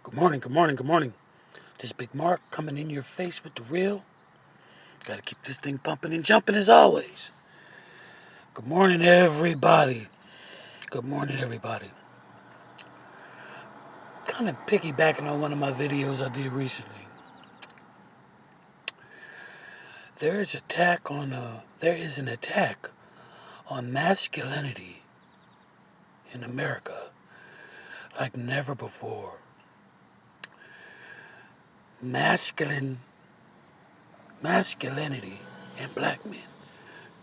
Good morning, good morning, good morning. This Big Mark coming in your face with the real. Gotta keep this thing pumping and jumping as always. Good morning, everybody. Good morning, everybody. Kind of piggybacking on one of my videos I did recently. There is an attack on masculinity in America like never before. Masculinity in black men,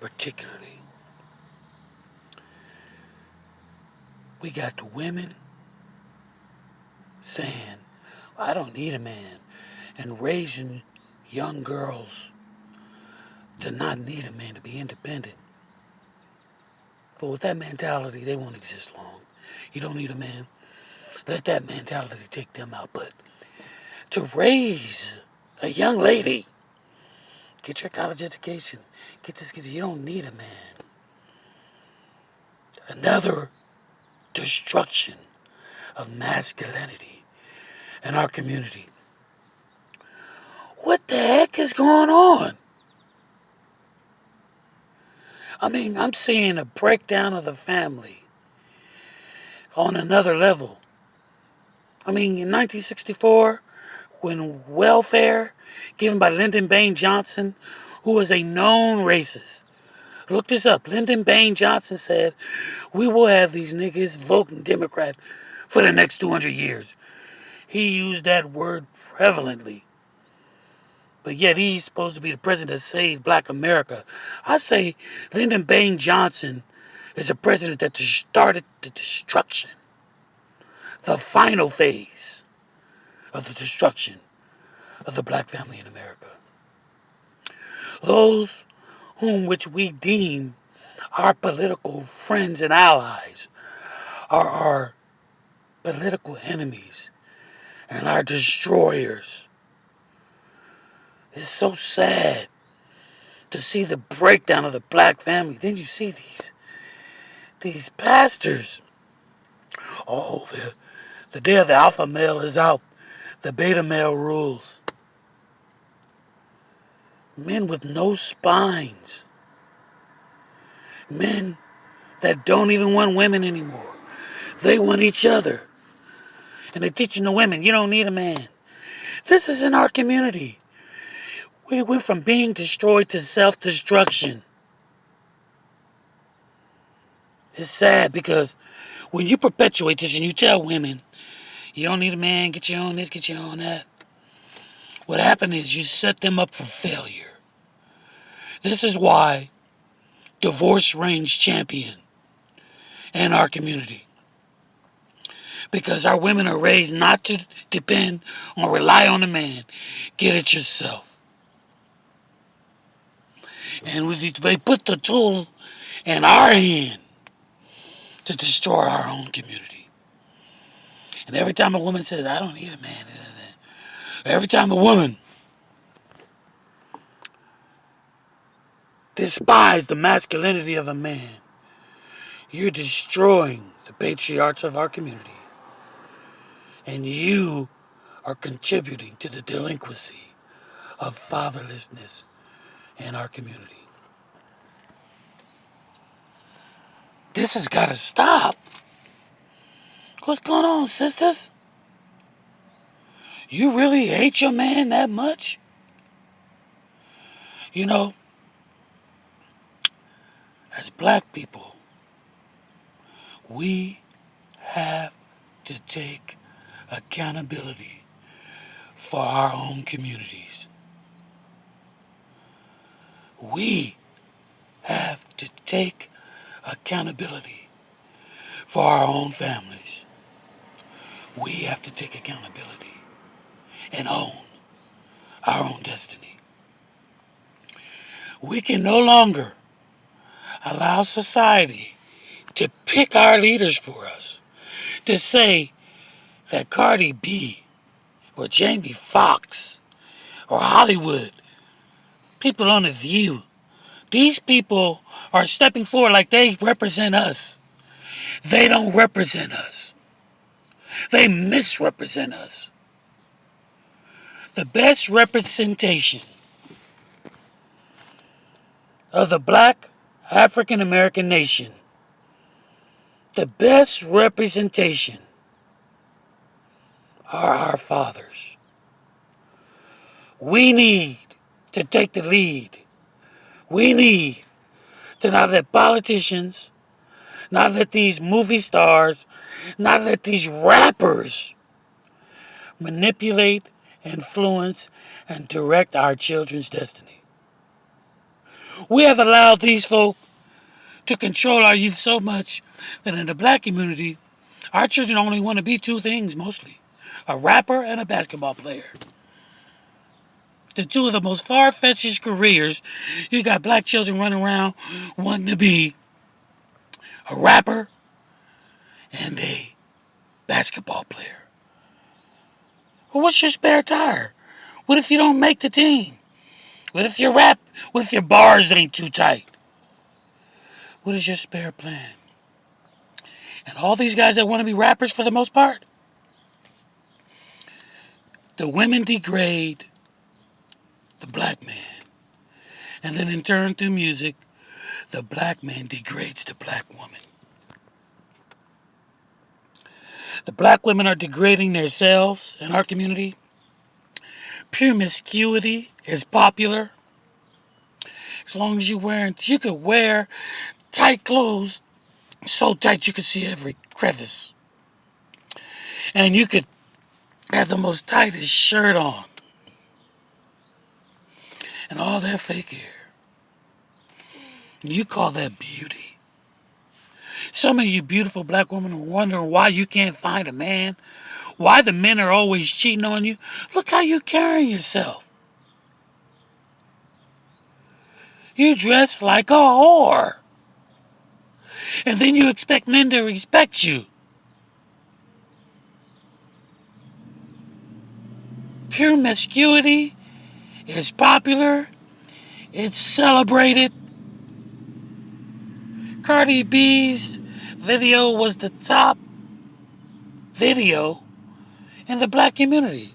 particularly. We got the women saying, I don't need a man, and raising young girls to not need a man, to be independent. But with that mentality, they won't exist long. You don't need a man. Let that mentality take them out. But to raise a young lady, get your college education, get this kid, you don't need a man. Another destruction of masculinity in our community. What the heck is going on? I mean, I'm seeing a breakdown of the family on another level. I mean, in 1964, when welfare given by Lyndon Baines Johnson, who was a known racist. Look this up. Lyndon Baines Johnson said, we will have these niggas voting Democrat for the next 200 years. He used that word prevalently. But yet he's supposed to be the president that saved black America. I say Lyndon Baines Johnson is a president that started the destruction, the final phase of the destruction of the black family in America. Those whom which we deem our political friends and allies are our political enemies and our destroyers. It's so sad to see the breakdown of the black family. Then you see these pastors. Oh, the day of the alpha male is out. The beta male rules. Men with no spines. Men that don't even want women anymore. They want each other. And they're teaching the women, you don't need a man. This is in our community. We went from being destroyed to self-destruction. It's sad because when you perpetuate this and you tell women, you don't need a man, get your own this, get your own that, what happened is you set them up for failure. This is why divorce reigns champion in our community. Because our women are raised not to depend or rely on a man. Get it yourself. And they put the tool in our hand to destroy our own community. And every time a woman says, I don't need a man, every time a woman despises the masculinity of a man, you're destroying the patriarchs of our community. And you are contributing to the delinquency of fatherlessness in our community. This has got to stop. What's going on, sisters? You really hate your man that much? You know, as black people, we have to take accountability for our own communities. We have to take accountability for our own families. We have to take accountability and own our own destiny. We can no longer allow society to pick our leaders for us, to say that Cardi B or Jamie Foxx or Hollywood, people on The View, these people are stepping forward like they represent us. They don't represent us. They misrepresent us. The best representation of the black African American nation, the best representation are our fathers. We need to take the lead. We need to not let politicians, not let these movie stars, not let these rappers manipulate, influence, and direct our children's destiny. We have allowed these folk to control our youth so much that in the black community, our children only want to be two things mostly: a rapper and a basketball player. The two of the most far-fetched careers. You got black children running around wanting to be a rapper and a basketball player. Well, what's your spare tire? What if you don't make the team? What if what if your bars ain't too tight? What is your spare plan? And all these guys that want to be rappers, for the most part, the women degrade the black man. And then in turn, through music, the black man degrades the black woman. The black women are degrading themselves in our community. Promiscuity is popular. As long as you could wear tight clothes, so tight you could see every crevice. And you could have the most tightest shirt on. And all that fake hair. You call that beauty. Some of you beautiful black women are wondering why you can't find a man, why the men are always cheating on you. Look how you carry yourself. You dress like a whore. And then you expect men to respect you. Promiscuity is popular. It's celebrated. Cardi B's video was the top video in the black community.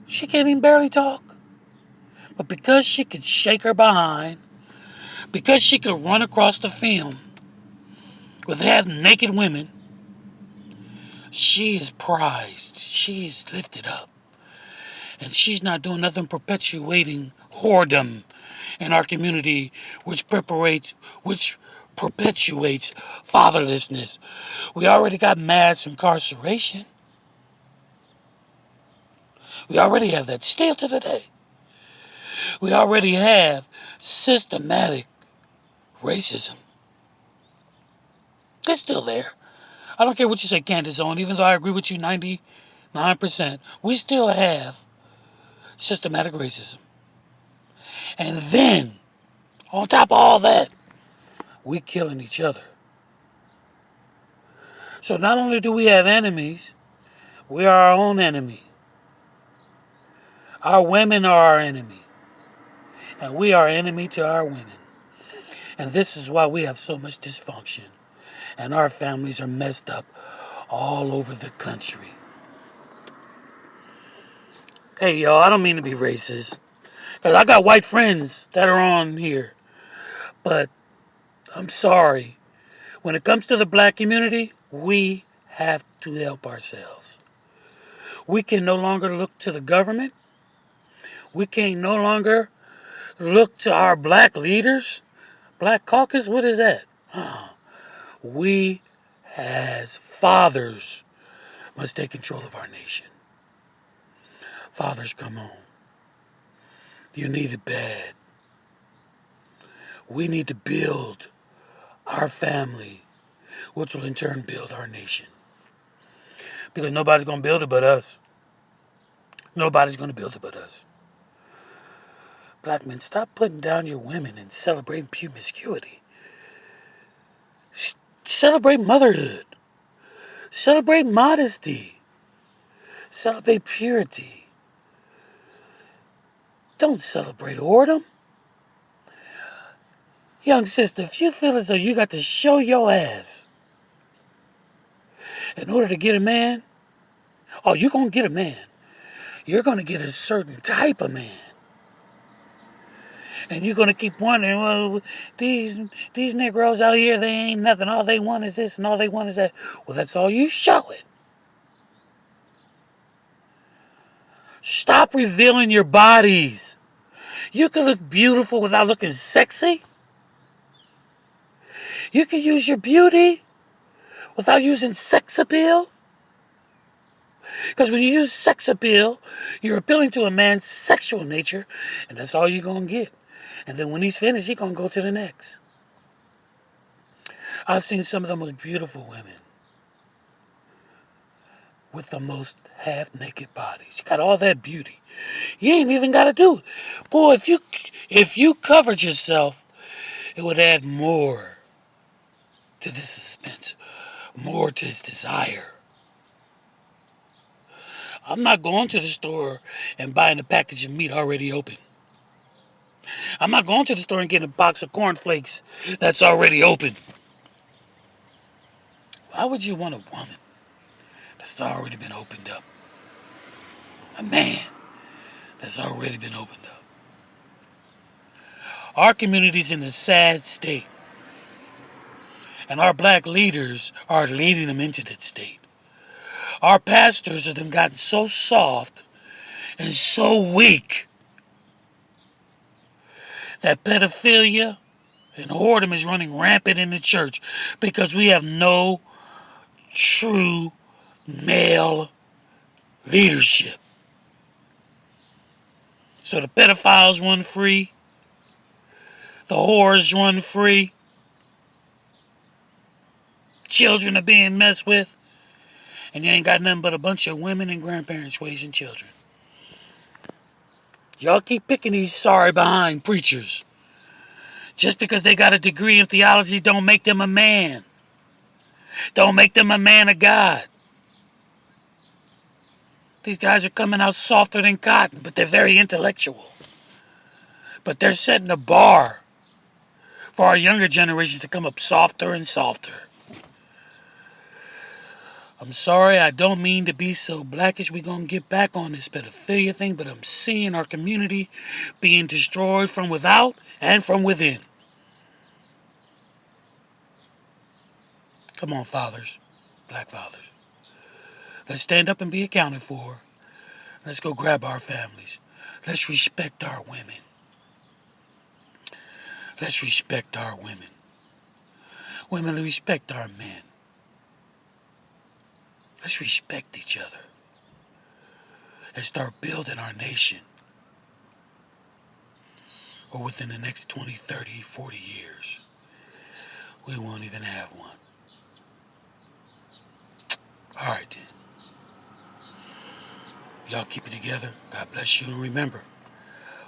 She can't even barely talk. But because she could shake her behind, because she could run across the film with half naked women, she is prized. She is lifted up. And she's not doing nothing perpetuating whoredom in our community, which perpetuates fatherlessness. We already got mass incarceration. We already have that still to today. We already have systematic racism. It's still there. I don't care what you say, Candace Owen, even though I agree with you 99%, we still have systematic racism. And then, on top of all that, we killing each other. So not only do we have enemies, we are our own enemy. Our women are our enemy. And we are enemy to our women. And this is why we have so much dysfunction. And our families are messed up all over the country. Hey, y'all, I don't mean to be racist. Because I got white friends that are on here. But I'm sorry. When it comes to the black community, we have to help ourselves. We can no longer look to the government. We can no longer look to our black leaders. Black caucus, what is that? We, as fathers, must take control of our nation. Fathers, come home. You need it bad. We need to build our family, which will in turn build our nation. Because nobody's going to build it but us. Nobody's going to build it but us. Black men, stop putting down your women and celebrating promiscuity. Celebrate motherhood. Celebrate modesty. Celebrate purity. Don't celebrate whoredom. Young sister, if you feel as though you got to show your ass in order to get a man, Oh, you're going to get a man. You're going to get a certain type of man. And you're going to keep wondering, well, these Negroes out here, they ain't nothing. All they want is this and all they want is that. Well, that's all you show it. Stop revealing your bodies. You can look beautiful without looking sexy. You can use your beauty without using sex appeal. Because when you use sex appeal, you're appealing to a man's sexual nature, and that's all you're going to get. And then when he's finished, he's going to go to the next. I've seen some of the most beautiful women with the most half-naked bodies. You got all that beauty. You ain't even got to do it. Boy, if you covered yourself, it would add more to the suspense, more to his desire. I'm not going to the store and buying a package of meat already open. I'm not going to the store and getting a box of cornflakes that's already open. Why would you want a woman that's already been opened up? A man that's already been opened up. Our community's in a sad state, and our black leaders are leading them into that state. Our pastors have them gotten so soft and so weak that pedophilia and whoredom is running rampant in the church because we have no true male leadership. So the pedophiles run free, the whores run free, children are being messed with, and you ain't got nothing but a bunch of women and grandparents raising children. Y'all keep picking these sorry behind preachers. Just because they got a degree in theology don't make them a man. Don't make them a man of God. These guys are coming out softer than cotton, but they're very intellectual. But they're setting a bar for our younger generations to come up softer and softer. I'm sorry, I don't mean to be so blackish. We're going to get back on this pedophilia thing, but I'm seeing our community being destroyed from without and from within. Come on, fathers, black fathers. Let's stand up and be accounted for. Let's go grab our families. Let's respect our women. Let's respect our women. Women, respect our men. Let's respect each other and start building our nation. Or within the next 20, 30, 40 years, we won't even have one. All right, then. Y'all keep it together. God bless you. And remember,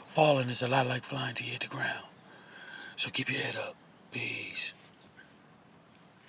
falling is a lot like flying to hit the ground. So keep your head up. Peace.